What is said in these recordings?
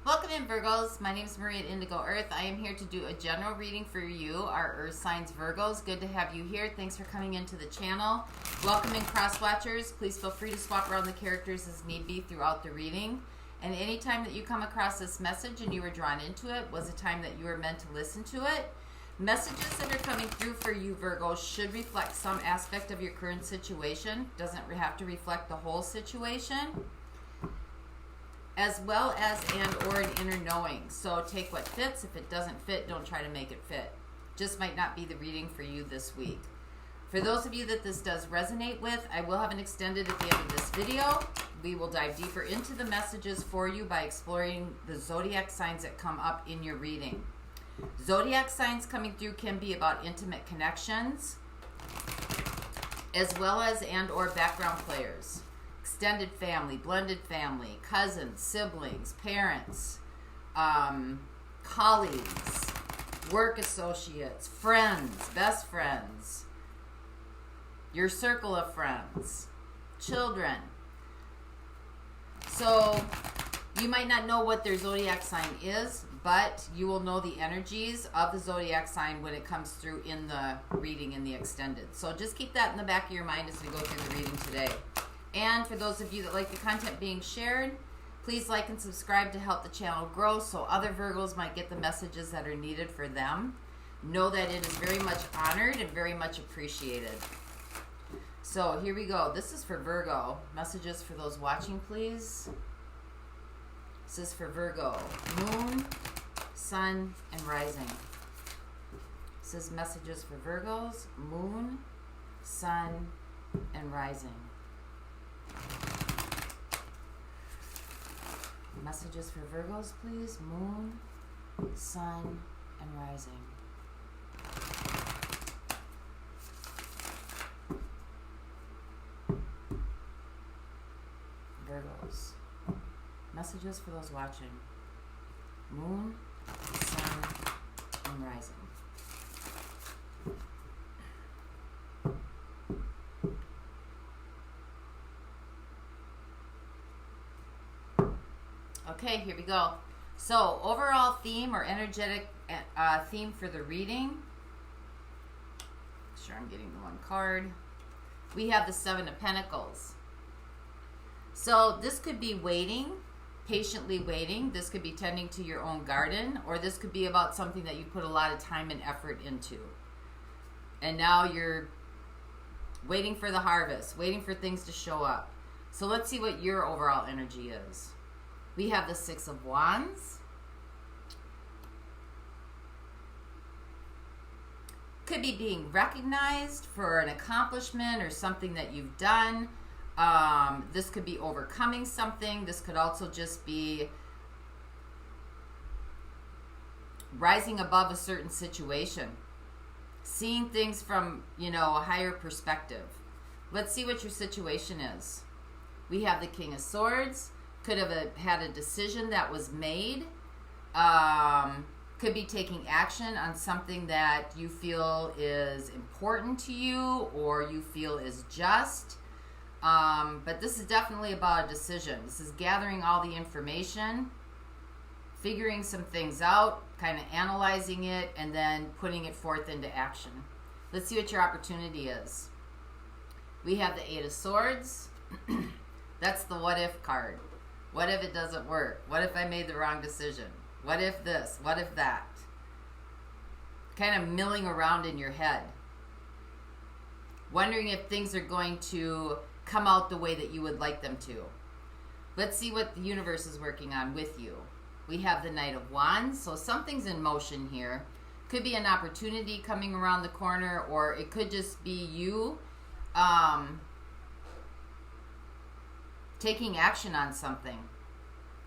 Welcome in, Virgos. My name is Maria at Indigo Earth. I am here to do a general reading for you, our Earth signs Virgos. Good to have you here. Thanks for coming into the channel. Welcome in, cross watchers. Please feel free to swap around the characters as need be throughout the reading. And anytime that you come across this message and you were drawn into it was a time that you were meant to listen to it. Messages that are coming through for you, Virgos, should reflect some aspect of your current situation. Doesn't have to reflect the whole situation, as well as or an inner knowing. So take what fits. If it doesn't fit, don't try to make it fit. Just might not be the reading for you this week. For those of you that this does resonate with, I will have an extended at the end of this video. We will dive deeper into the messages for you by exploring the zodiac signs that come up in your reading. Zodiac signs coming through can be about intimate connections, as well as or background players. Extended family, blended family, cousins, siblings, parents, colleagues, work associates, friends, best friends, your circle of friends, children. So you might not know what their zodiac sign is, but you will know the energies of the zodiac sign when it comes through in the reading in the extended. So just keep that in the back of your mind as we go through the reading today. And for those of you that like the content being shared, please like and subscribe to help the channel grow so other Virgos might get the messages that are needed for them. Know that it is very much honored and very much appreciated. So here we go. This is for Virgo. Messages for those watching, please. This is for Virgo. Moon, Sun, and Rising. This is messages for Virgos. Moon, Sun, and Rising. Messages for Virgos, please. Moon, Sun, and Rising. Virgos. Messages for those watching. Moon, Sun, and Rising. Okay, here we go. So, overall theme or energetic theme for the reading. Make sure I'm getting the one card. We have the Seven of Pentacles. So, this could be waiting, patiently waiting. This could be tending to your own garden, or this could be about something that you put a lot of time and effort into. And now you're waiting for the harvest, waiting for things to show up. So, let's see what your overall energy is. We have the Six of Wands. Could be being recognized for an accomplishment or something that you've done. This could be overcoming something. This could also just be rising above a certain situation. Seeing things from, a higher perspective. Let's see what your situation is. We have the King of Swords. Could have had a decision that was made. Could be taking action on something that you feel is important to you or you feel is just. But this is definitely about a decision. This is gathering all the information, figuring some things out, kind of analyzing it, and then putting it forth into action. Let's see what your opportunity is. We have the Eight of Swords. That's the what if card. What if it doesn't work? What if I made the wrong decision? What if this? What if that? Kind of milling around in your head. Wondering if things are going to come out the way that you would like them to. Let's see what the universe is working on with you. We have the Knight of Wands. So something's in motion here. Could be an opportunity coming around the corner, or it could just be you taking action on something,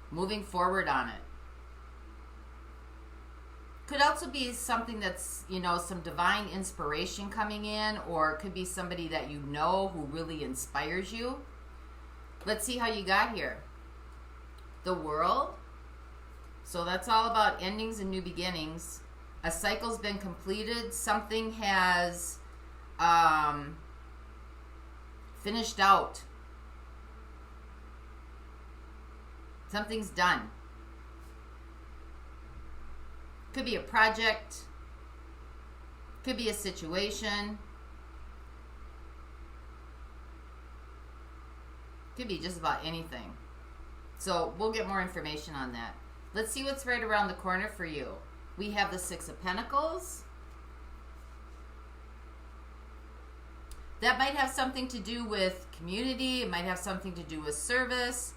moving forward on it. Could also be something that's, some divine inspiration coming in, or it could be somebody that you know who really inspires you. Let's see how you got here. The World. So that's all about endings and new beginnings. A cycle's been completed. Something has finished out. Something's done. Could be a project. Could be a situation. Could be just about anything. So we'll get more information on that. Let's see what's right around the corner for you. We have the Six of Pentacles. That might have something to do with community. It might have something to do with service.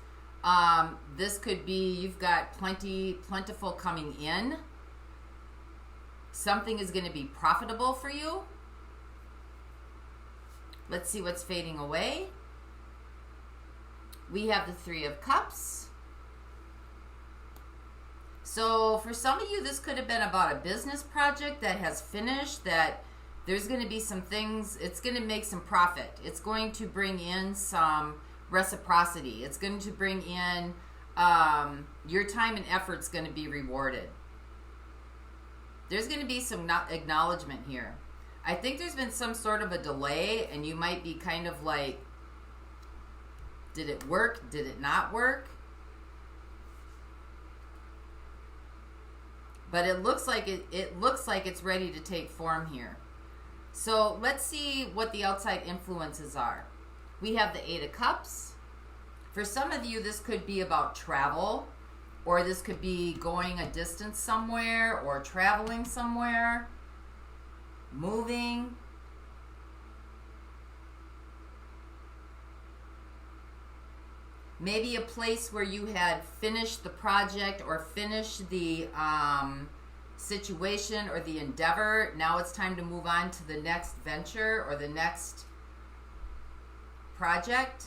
This could be you've got plentiful coming in. Something is going to be profitable for you. Let's see what's fading away. We have the Three of Cups. So for some of you, this could have been about a business project that has finished, that there's going to be some things, it's going to make some profit. It's going to bring in some reciprocity. It's going to bring in your time and effort's going to be rewarded. There's going to be some acknowledgement here. I think there's been some sort of a delay, and you might be kind of like, did it work? Did it not work? But it looks like it's ready to take form here. So let's see what the outside influences are. We have the Eight of Cups. For some of you, this could be about travel, or this could be going a distance somewhere, or traveling somewhere, moving. Maybe a place where you had finished the project or finished the situation or the endeavor. Now it's time to move on to the next venture or the next project.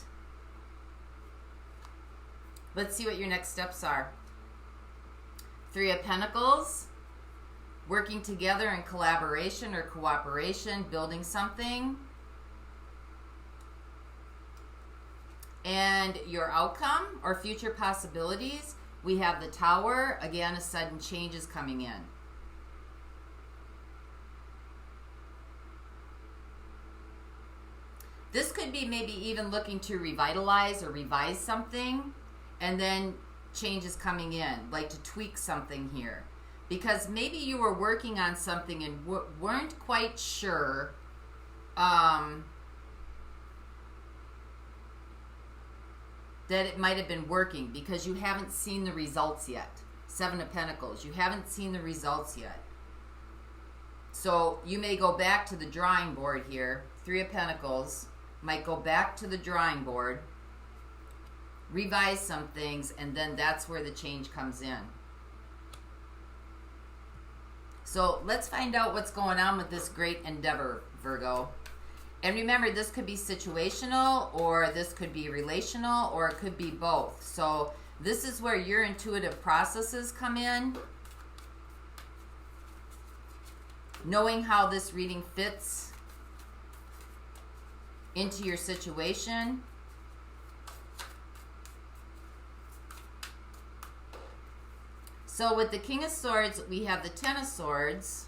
Let's see what your next steps are. Three of Pentacles. Working together in collaboration or cooperation, building something. And your outcome or future possibilities, we have the Tower. Again, a sudden change is coming in. This could be maybe even looking to revitalize or revise something, and then change is coming in, like to tweak something here. Because maybe you were working on something and weren't quite sure that it might have been working because you haven't seen the results yet. Seven of Pentacles. You haven't seen the results yet. So you may go back to the drawing board here. Three of Pentacles. Might go back to the drawing board, revise some things, and then that's where the change comes in. So let's find out what's going on with this great endeavor, Virgo. And remember, this could be situational, or this could be relational, or it could be both. So this is where your intuitive processes come in. Knowing how this reading fits into your situation. So with the King of Swords, we have the Ten of Swords.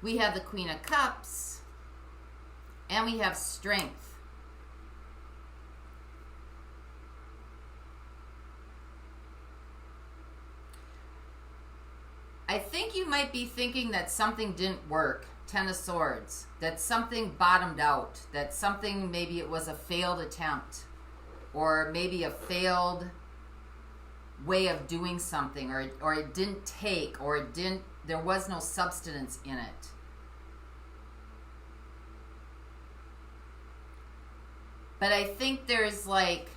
We have the Queen of Cups. And we have Strength. I think you might be thinking that something didn't work. Ten of Swords. That something bottomed out. That something, maybe it was a failed attempt. Or maybe a failed way of doing something. Or it didn't take. Or it didn't, there was no substance in it. But I think there's like,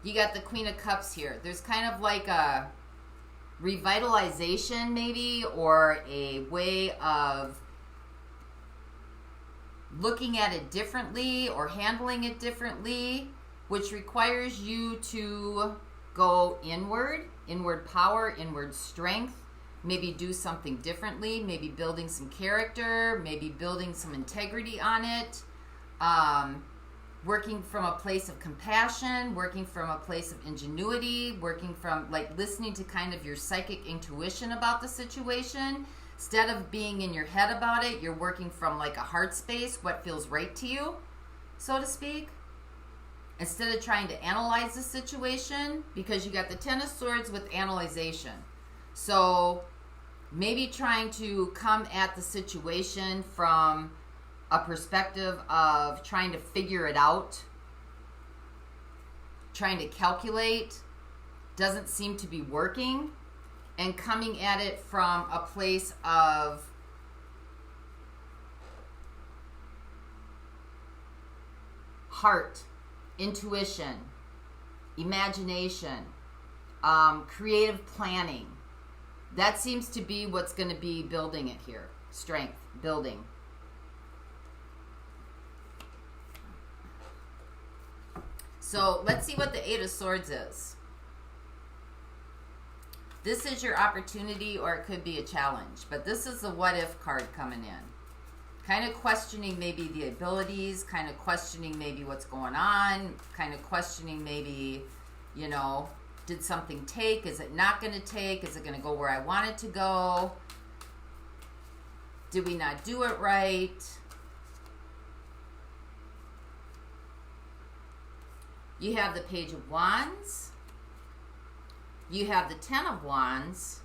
you got the Queen of Cups here. There's kind of like a revitalization maybe, or a way of looking at it differently or handling it differently, which requires you to go inward power, inward strength, maybe do something differently, maybe building some character, maybe building some integrity on it, working from a place of compassion, working from a place of ingenuity, working from like listening to kind of your psychic intuition about the situation. Instead of being in your head about it, you're working from like a heart space, what feels right to you, so to speak. instead of trying to analyze the situation, because you got the Ten of Swords with analyzation. So maybe trying to come at the situation from a perspective of trying to figure it out, trying to calculate, doesn't seem to be working, and coming at it from a place of heart, intuition, imagination, creative planning. That seems to be what's going to be building it here. Strength, building. So let's see what the Eight of Swords is. This is your opportunity, or it could be a challenge. But this is the what if card coming in. Kind of questioning maybe the abilities, kind of questioning maybe what's going on, kind of questioning maybe, you know, did something take? Is it not going to take? Is it going to go where I want it to go? Did we not do it right? You have the Page of Wands. You have the Ten of Wands.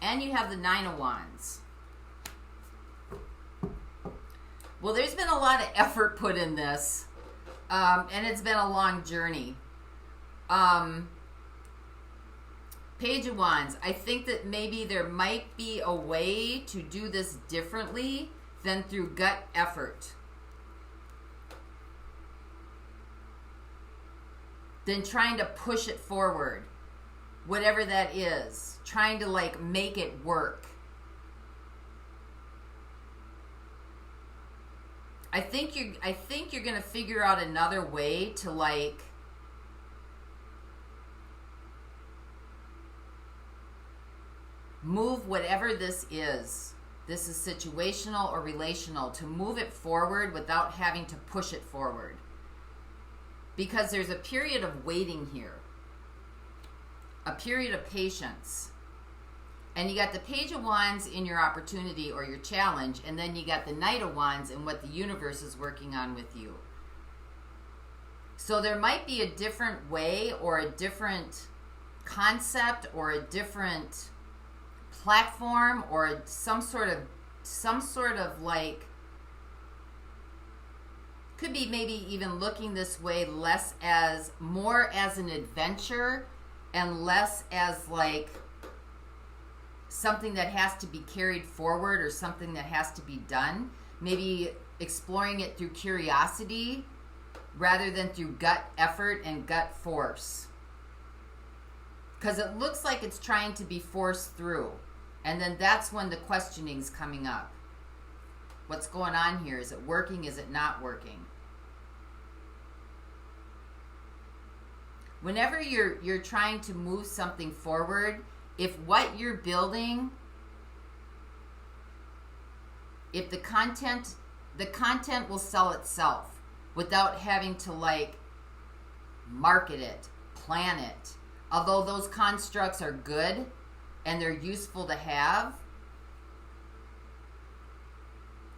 And you have the Nine of Wands. Well, there's been a lot of effort put in this. And it's been a long journey. Page of Wands. I think that maybe there might be a way to do this differently than through gut effort. Than trying to push it forward. Whatever that is. Trying to like make it work. I think you're going to figure out another way to like move whatever this is. This is situational or relational, to move it forward without having to push it forward. Because there's a period of waiting here. A period of patience. And you got the Page of Wands in your opportunity or your challenge, and then you got the Knight of Wands in what the universe is working on with you. So there might be a different way or a different concept or a different platform or some sort of like, could be maybe even looking this way more as an adventure and less as like something that has to be carried forward or something that has to be done. Maybe exploring it through curiosity rather than through gut effort and gut force. Because it looks like it's trying to be forced through. And then that's when the questioning's coming up. What's going on here? Is it working? Is it not working? Whenever you're trying to move something forward, if what you're building, if the content will sell itself without having to like market it, plan it. Although those constructs are good and they're useful to have,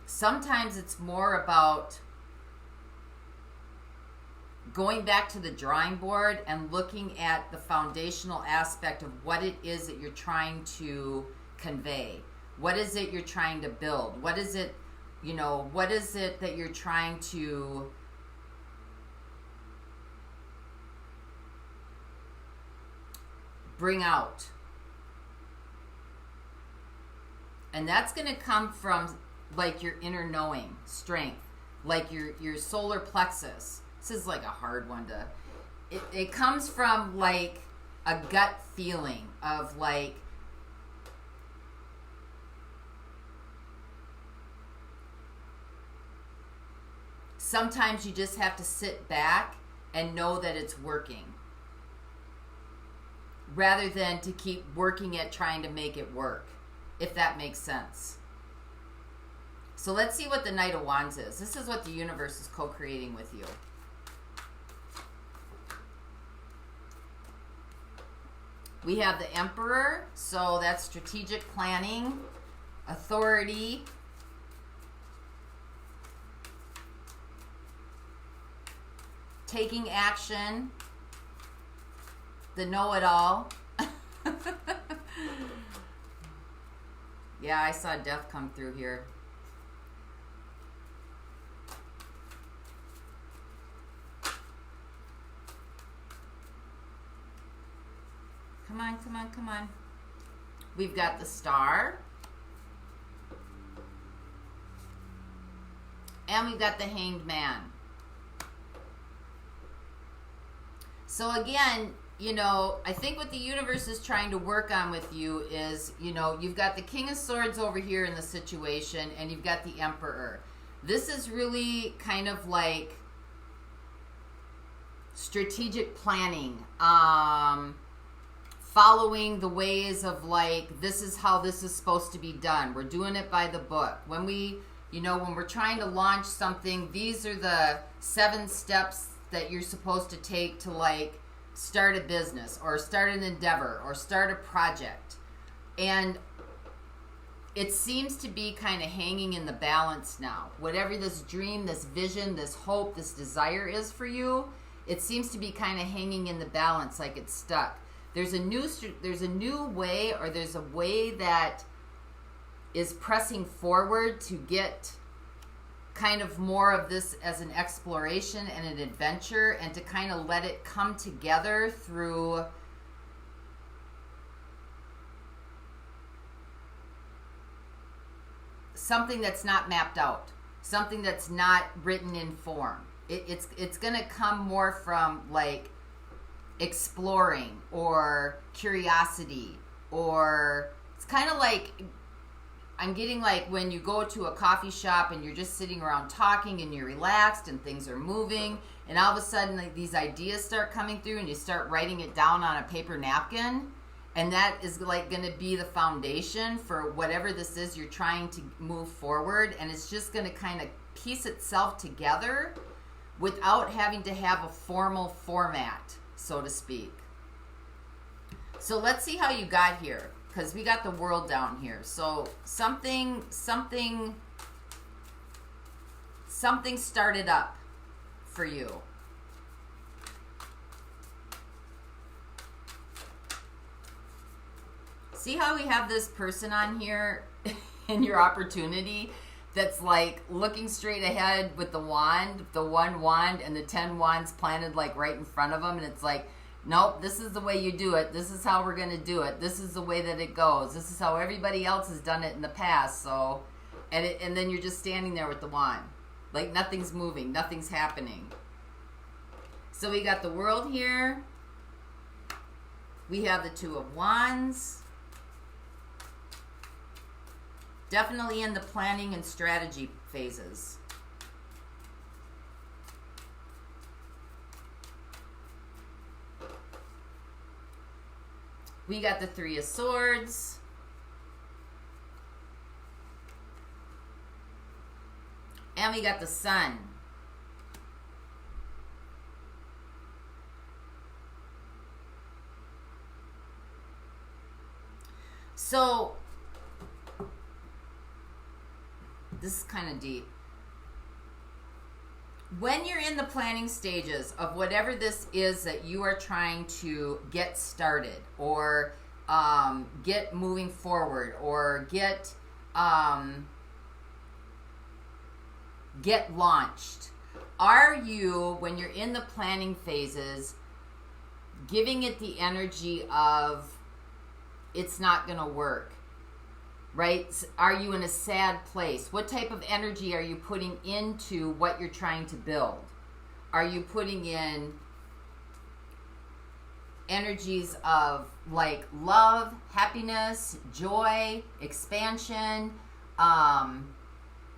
sometimes it's more about going back to the drawing board and looking at the foundational aspect of what it is that you're trying to convey. What is it you're trying to build? What is it, what is it that you're trying to bring out? And that's going to come from like your inner knowing, strength, like your solar plexus. This is like a hard one to, it comes from like a gut feeling of like, sometimes you just have to sit back and know that it's working rather than to keep working at trying to make it work, if that makes sense. So let's see what the Knight of Wands is. This is what the universe is co-creating with you. We have the Emperor, so that's strategic planning, authority, taking action, the know-it-all. Yeah, I saw death come through here. Come on, come on, come on. We've got the Star. And we've got the Hanged Man. So again, you know, I think what the universe is trying to work on with you is, you know, you've got the King of Swords over here in the situation, and you've got the Emperor. This is really kind of like strategic planning, following the ways of like, this is how this is supposed to be done. We're doing it by the book. When we, you know, when we're trying to launch something, these are the 7 steps that you're supposed to take to like start a business or start an endeavor or start a project. And it seems to be kind of hanging in the balance now. Whatever this dream, this vision, this hope, this desire is for you, it seems to be kind of hanging in the balance, like it's stuck. There's a new way, or there's a way that is pressing forward to get kind of more of this as an exploration and an adventure, and to kind of let it come together through something that's not mapped out, something that's not written in form. It's going to come more from like exploring or curiosity, or it's kind of like, I'm getting like when you go to a coffee shop and you're just sitting around talking and you're relaxed and things are moving, and all of a sudden like these ideas start coming through and you start writing it down on a paper napkin, and that is like going to be the foundation for whatever this is you're trying to move forward, and it's just going to kind of piece itself together without having to have a formal format, so to speak. So let's see how you got here, because we got the World down here. So something started up for you. See how we have this person on here in your opportunity that's like looking straight ahead with the wand, the 1 wand and the 10 wands planted like right in front of them, and it's like, nope, this is the way you do it. This is how we're going to do it. This is the way that it goes. This is how everybody else has done it in the past. So, and then you're just standing there with the wand. Like nothing's moving. Nothing's happening. So we got the World here. We have the 2 of Wands. Definitely in the planning and strategy phases. We got the 3 of Swords. And we got the Sun. So, this is kind of deep. When you're in the planning stages of whatever this is that you are trying to get started, or get moving forward, or get launched, are you, when you're in the planning phases, giving it the energy of it's not going to work? Right? Are you in a sad place? What type of energy are you putting into what you're trying to build? Are you putting in energies of like love, happiness, joy, expansion?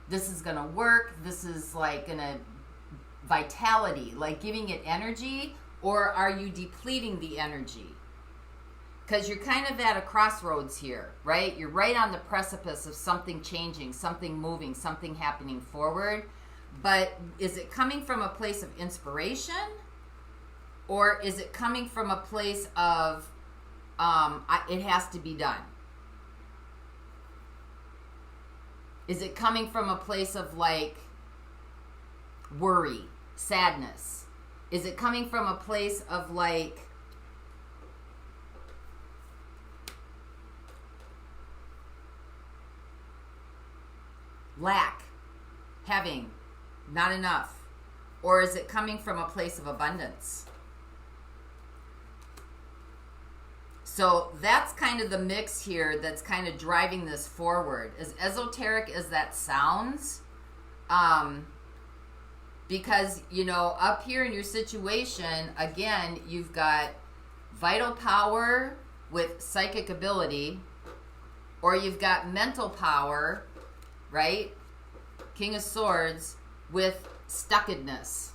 This is going to work. This is like going to vitality, like giving it energy, or are you depleting the energy? Because you're kind of at a crossroads here, right? You're right on the precipice of something changing, something moving, something happening forward. But is it coming from a place of inspiration? Or is it coming from a place of, it has to be done? Is it coming from a place of like worry, sadness? Is it coming from a place of like lack, having, not enough? Or is it coming from a place of abundance? So that's kind of the mix here that's kind of driving this forward. As esoteric as that sounds, because, you know, up here in your situation, again, you've got vital power with psychic ability, or you've got mental power, right? King of Swords with stuckedness,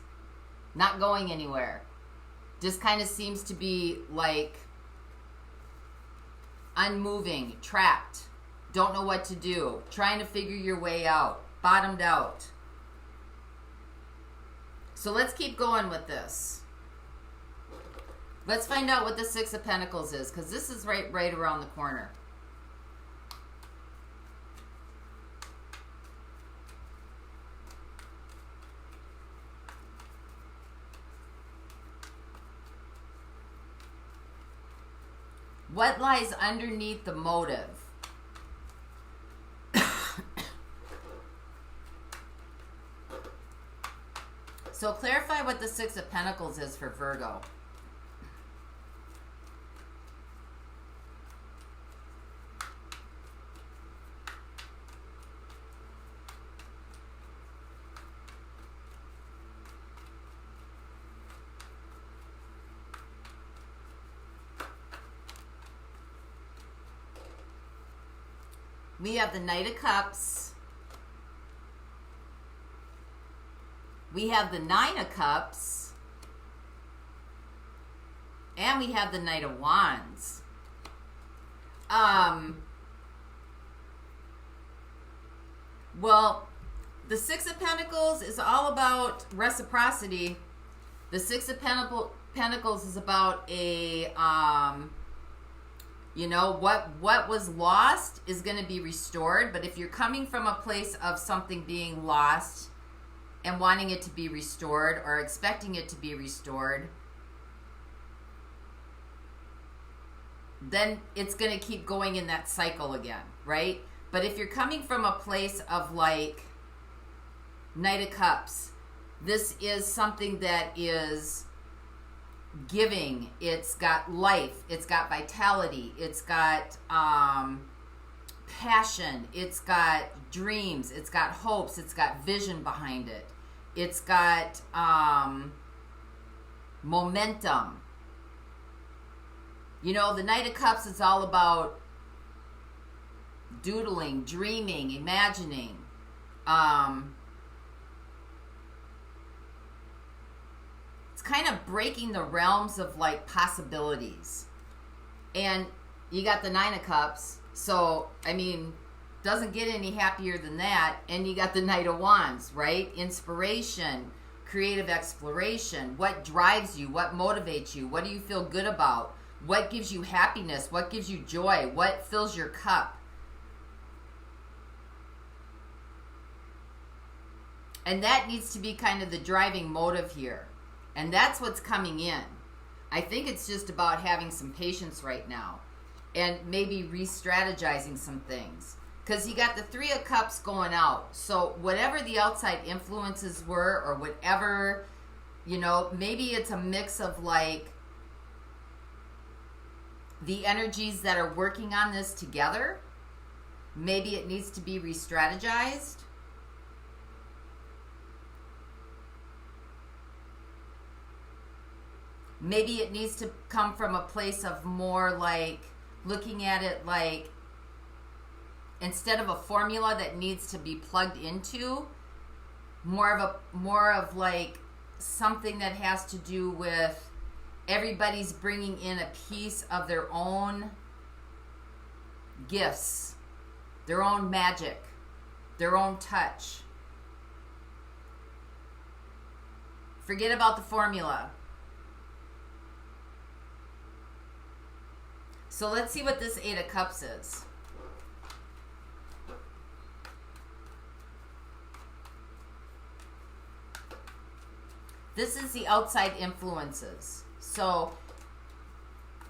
not going anywhere. Just kind of seems to be like unmoving, trapped, don't know what to do, trying to figure your way out, bottomed out. So let's keep going with this. Let's find out what the Six of Pentacles is, because this is right around the corner. What lies underneath the motive? So clarify what the Six of Pentacles is for Virgo. We have the Knight of Cups. We have the Nine of Cups. And we have the Knight of Wands. Well, the Six of Pentacles is all about reciprocity. The Six of Pentacles is about a... you know, what was lost is going to be restored. But if you're coming from a place of something being lost and wanting it to be restored or expecting it to be restored, then it's going to keep going in that cycle again, right? But if you're coming from a place of like Knight of Cups, this is something that is giving. It's got life, it's got vitality, it's got passion, it's got dreams, it's got hopes, it's got vision behind it, it's got momentum. You know, the Knight of Cups is all about doodling, dreaming, imagining. Kind of breaking the realms of like possibilities. And you got the Nine of Cups, so I mean, doesn't get any happier than that. And you got the Knight of Wands, right? Inspiration, creative exploration. What drives you? What motivates you? What do you feel good about? What gives you happiness? What gives you joy? What fills your cup? And that needs to be kind of the driving motive here. And that's what's coming in. I think it's just about having some patience right now and maybe re-strategizing some things. Because you got the Three of Cups going out. So whatever the outside influences were, or whatever, you know, maybe it's a mix of like the energies that are working on this together. Maybe it needs to be re-strategized. Maybe it needs to come from a place of more like looking at it like, instead of a formula that needs to be plugged into, more of like something that has to do with everybody's bringing in a piece of their own gifts, their own magic, their own touch. Forget about the formula. So let's see what this Eight of Cups is. This is the outside influences. So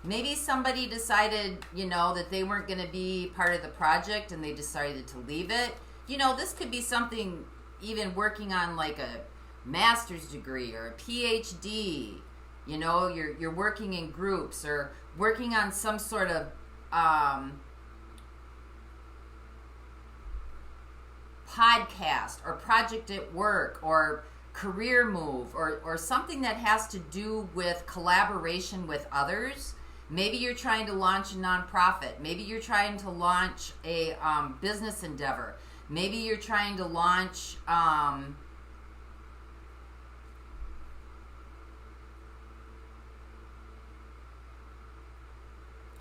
maybe somebody decided, you know, that they weren't going to be part of the project and they decided to leave it. You know, this could be something even working on like a master's degree or a PhD. You know, you're working in groups or working on some sort of podcast or project at work or career move or something that has to do with collaboration with others. Maybe you're trying to launch a nonprofit. Maybe you're trying to launch a business endeavor. Maybe you're trying to launch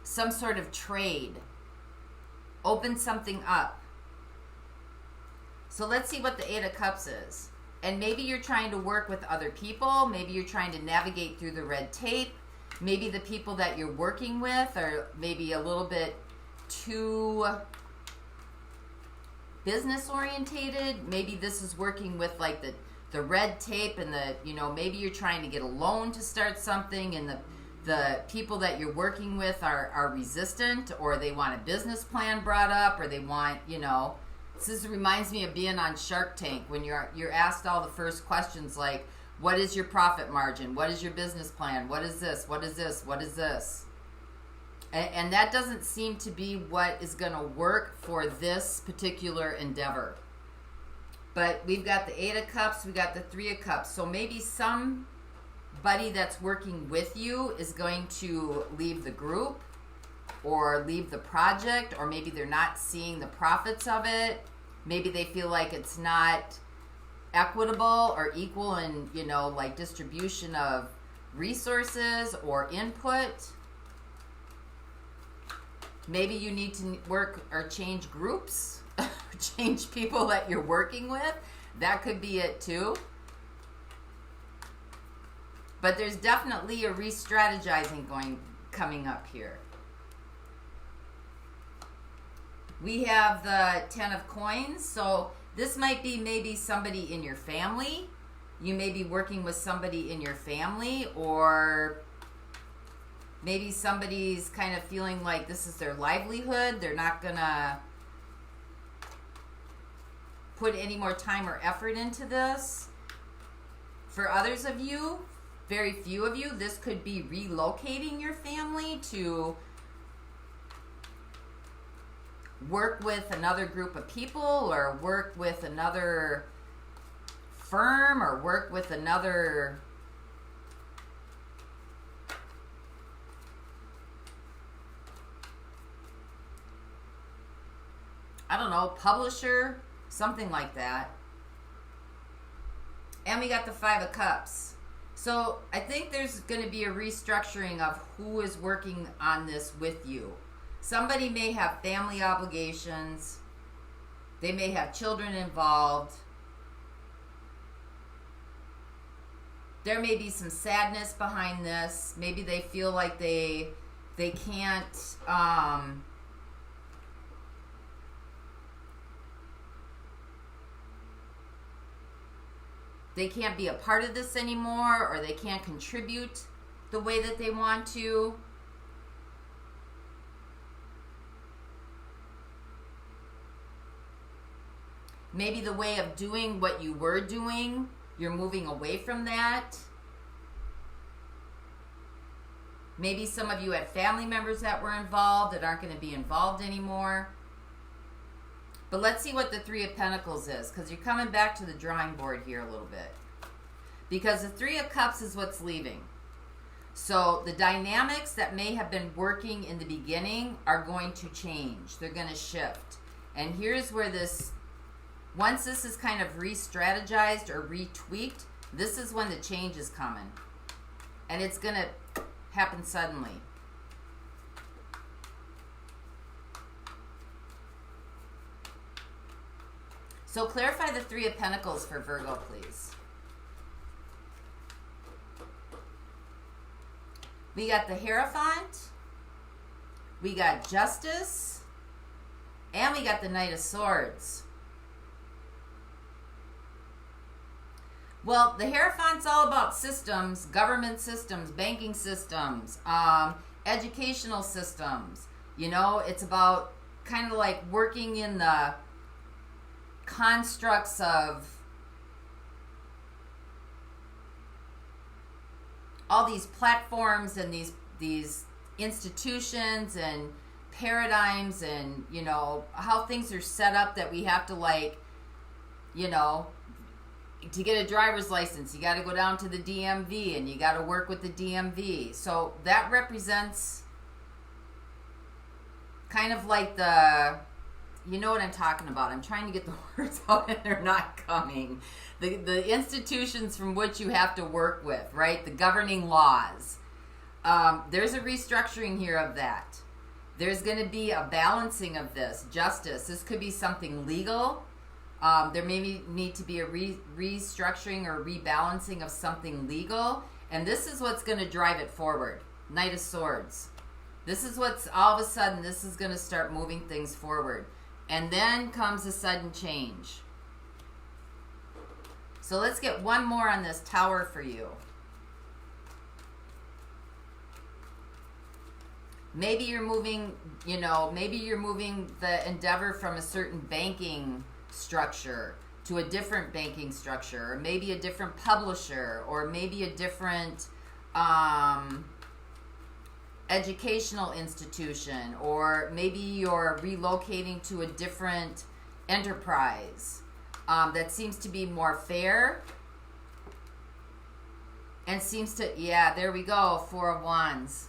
some sort of trade. Open something up. So let's see what the Eight of Cups is. And maybe you're trying to work with other people. Maybe you're trying to navigate through the red tape. Maybe the people that you're working with are maybe a little bit too business orientated. Maybe this is working with like the red tape and the, you know, maybe you're trying to get a loan to start something and the people that you're working with are resistant, or they want a business plan brought up, or they want, you know, this reminds me of being on Shark Tank when you're asked all the first questions like, what is your profit margin? What is your business plan? What is this? What is this? What is this? And that doesn't seem to be what is going to work for this particular endeavor. But we've got the Eight of Cups, we got the Three of Cups. So maybe somebody that's working with you is going to leave the group or leave the project, or maybe they're not seeing the profits of it. Maybe they feel like it's not equitable or equal in, you know, like distribution of resources or input. Maybe you need to work or change groups, change people that you're working with. That could be it too. But there's definitely a re-strategizing coming up here. We have the Ten of Coins. So this might be maybe somebody in your family. You may be working with somebody in your family, or maybe somebody's kind of feeling like this is their livelihood. They're not going to put any more time or effort into this. For others of you, very few of you, this could be relocating your family to work with another group of people, or work with another firm, or work with another I don't know, publisher, something like that. And we got the Five of Cups. So I think there's going to be a restructuring of who is working on this with you. Somebody may have family obligations. They may have children involved. There may be some sadness behind this. Maybe they feel like they can't they can't be a part of this anymore, or they can't contribute the way that they want to. Maybe the way of doing what you were doing, you're moving away from that. Maybe some of you had family members that were involved that aren't going to be involved anymore. But let's see what the Three of Pentacles is, because you're coming back to the drawing board here a little bit. Because the Three of Cups is what's leaving. So the dynamics that may have been working in the beginning are going to change. They're going to shift. And here's where this, once this is kind of re-strategized or retweaked, this is when the change is coming. And it's going to happen suddenly. So clarify the Three of Pentacles for Virgo, please. We got the Hierophant. We got Justice. And we got the Knight of Swords. Well, the Hierophant's all about systems, government systems, banking systems, educational systems. You know, it's about kind of like working in the constructs of all these platforms and these institutions and paradigms, and you know how things are set up that we have to, like, you know, to get a driver's license, you got to go down to the DMV and you got to work with the DMV. So that represents kind of like the, you know what I'm talking about. I'm trying to get the words out and they're not coming. The institutions from which you have to work with, right? The governing laws. There's a restructuring here of that. There's going to be a balancing of this. Justice. This could be something legal. There may need to be a restructuring or rebalancing of something legal. And this is what's going to drive it forward. Knight of Swords. This is what's, all of a sudden, this is going to start moving things forward. And then comes a sudden change. So let's get one more on this Tower for you. Maybe you're moving, you know, maybe you're moving the endeavor from a certain banking structure to a different banking structure, or maybe a different publisher, or maybe a different educational institution, or maybe you're relocating to a different enterprise that seems to be more fair and seems to, yeah, there we go, Four of Wands.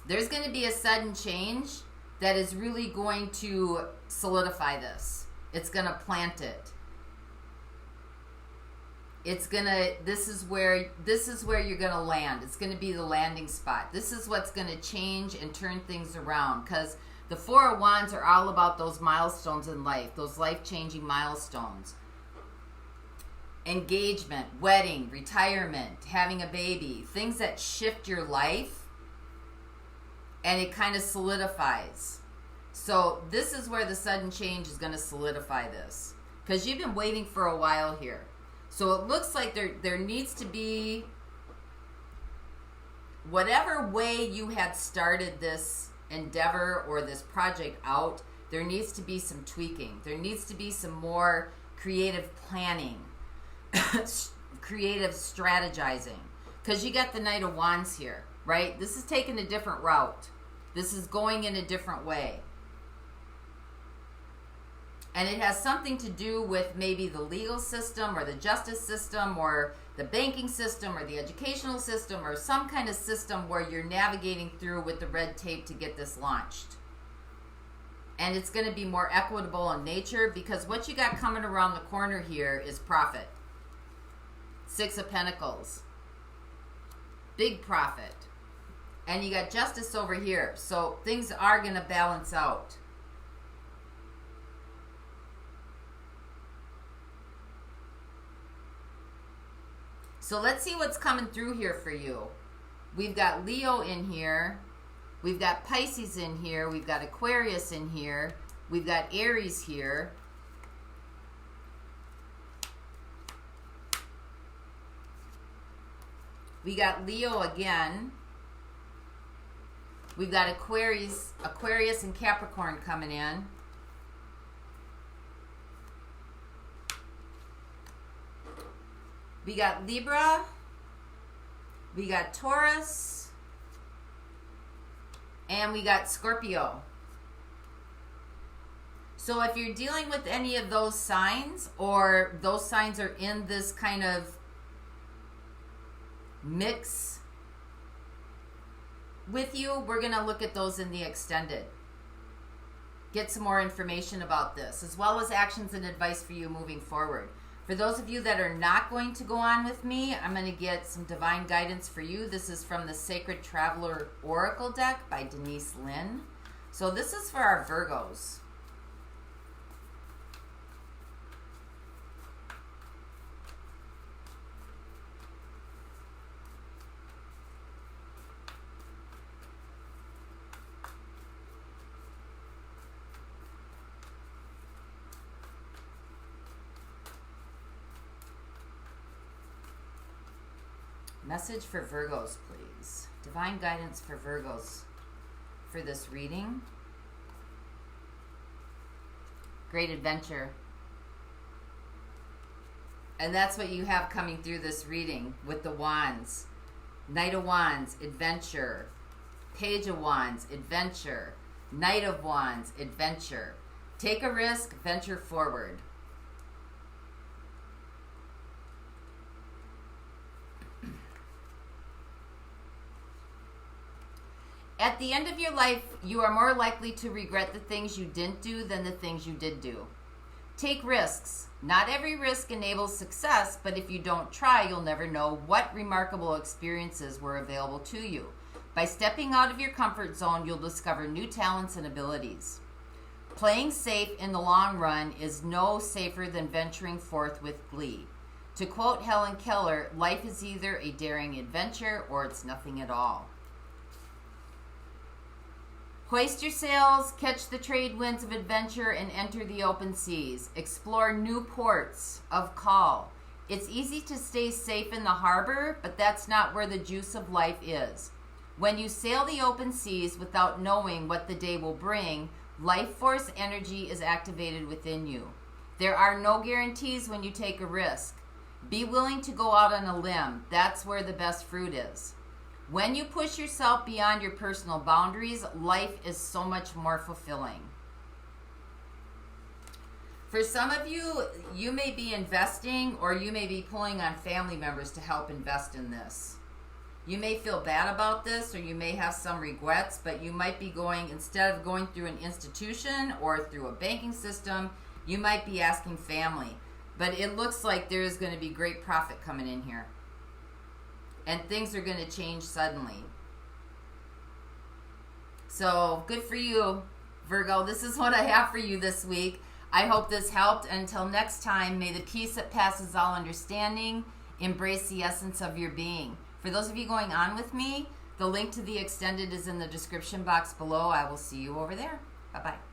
There's going to be a sudden change that is really going to solidify this. It's going to plant it. It's going to, this is where you're going to land. It's going to be the landing spot. This is what's going to change and turn things around, because the Four of Wands are all about those milestones in life, those life-changing milestones. Engagement, wedding, retirement, having a baby, things that shift your life, and it kind of solidifies. So this is where the sudden change is going to solidify this, because you've been waiting for a while here. So it looks like there needs to be, whatever way you had started this endeavor or this project out, there needs to be some tweaking. There needs to be some more creative planning, creative strategizing, because you got the Knight of Wands here, right? This is taking a different route. This is going in a different way. And it has something to do with maybe the legal system or the justice system or the banking system or the educational system or some kind of system where you're navigating through with the red tape to get this launched. And it's going to be more equitable in nature, because what you got coming around the corner here is profit. Six of Pentacles. Big profit. And you got justice over here. So things are going to balance out. So let's see what's coming through here for you. We've got Leo in here. We've got Pisces in here. We've got Aquarius in here. We've got Aries here. We got Leo again. We've got Aquarius and Capricorn coming in. We got Libra, we got Taurus, and we got Scorpio. So if you're dealing with any of those signs, or those signs are in this kind of mix with you, we're going to look at those in the extended. Get some more information about this, as well as actions and advice for you moving forward. For those of you that are not going to go on with me, I'm going to get some divine guidance for you. This is from the Sacred Traveler Oracle deck by Denise Lynn. So this is for our Virgos. Message for Virgos, please. Divine guidance for Virgos for this reading. Great adventure. And that's what you have coming through this reading with the Wands. Knight of Wands, adventure. Page of Wands, adventure. Knight of Wands, adventure. Take a risk, venture forward. At the end of your life, you are more likely to regret the things you didn't do than the things you did do. Take risks. Not every risk enables success, but if you don't try, you'll never know what remarkable experiences were available to you. By stepping out of your comfort zone, you'll discover new talents and abilities. Playing safe in the long run is no safer than venturing forth with glee. To quote Helen Keller, life is either a daring adventure or it's nothing at all. Hoist your sails, catch the trade winds of adventure, and enter the open seas. Explore new ports of call. It's easy to stay safe in the harbor, but that's not where the juice of life is. When you sail the open seas without knowing what the day will bring, life force energy is activated within you. There are no guarantees when you take a risk. Be willing to go out on a limb. That's where the best fruit is. When you push yourself beyond your personal boundaries, life is so much more fulfilling. For some of you, you may be investing or you may be pulling on family members to help invest in this. You may feel bad about this or you may have some regrets, but you might be going, instead of going through an institution or through a banking system, you might be asking family. But it looks like there is going to be great profit coming in here. And things are going to change suddenly. So, good for you, Virgo. This is what I have for you this week. I hope this helped. Until next time, may the peace that passes all understanding embrace the essence of your being. For those of you going on with me, the link to the extended is in the description box below. I will see you over there. Bye-bye.